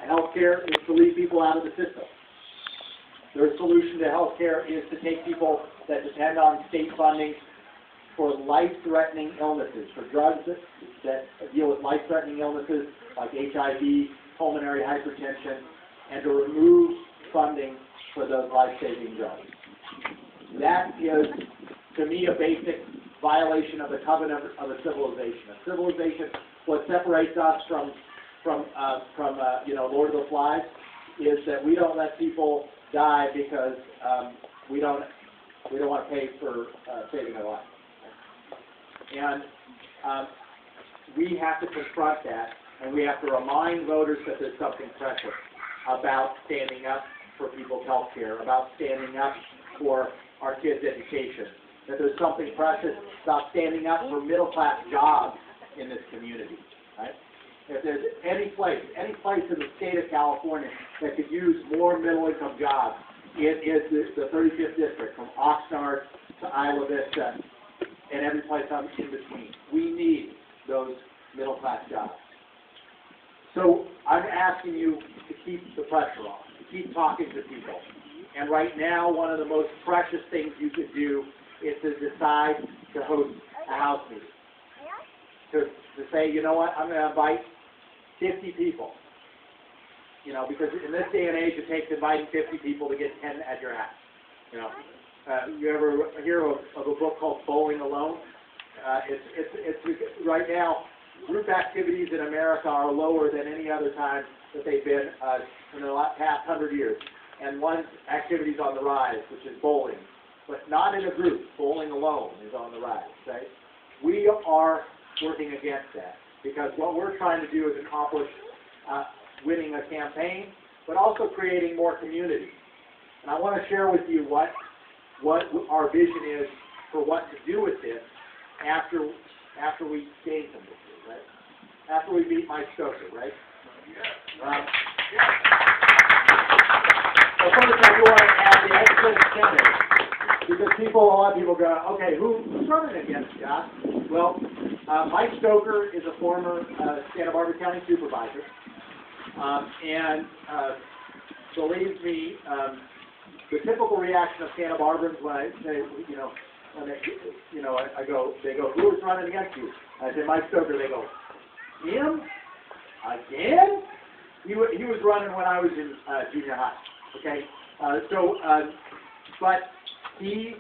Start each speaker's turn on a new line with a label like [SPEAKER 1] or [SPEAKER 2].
[SPEAKER 1] healthcare is to leave people out of the system. Their solution to healthcare is to take people that depend on state funding for life-threatening illnesses, for drugs that deal with life-threatening illnesses like HIV, pulmonary hypertension, and to remove funding for those life-saving drugs. That is, to me, a basic violation of the covenant of a civilization. A civilization, what separates us from Lord of the Flies, is that we don't let people die because we don't want to pay for saving their life. And we have to confront that, and we have to remind voters that there's something precious about standing up for people's health care, about standing up for our kids' education, that there's something precious about standing up for middle-class jobs in this community, right? If there's any place in the state of California that could use more middle-income jobs, it is the 35th District, from Oxnard to Isla Vista, and every place in between. We need those middle-class jobs. So I'm asking you to keep the pressure on, to keep talking to people. And right now, one of the most precious things you could do is to decide to host a house meeting. To say, you know what, I'm going to invite 50 people. You know, because in this day and age, it takes inviting 50 people to get 10 at your house. You know, you ever hear of a book called Bowling Alone? It's right now, group activities in America are lower than any other time that they've been in the past 100 years. And one activity is on the rise, which is bowling, but not in a group. Bowling alone is on the rise. Right? We are working against that because what we're trying to do is accomplish winning a campaign, but also creating more community. And I want to share with you what our vision is for what to do with this after we gain some victory, right? After we beat Mike Stoker, right? But first, I do want to add the excellent candidate, because a lot of people go, okay, who's running against Josh? Well, Mike Stoker is a former Santa Barbara County supervisor, and believe me, the typical reaction of Santa Barbans when I say, they go, who is running against you? I say, Mike Stoker. They go, him? Again? He was running when I was in junior high. Okay, but he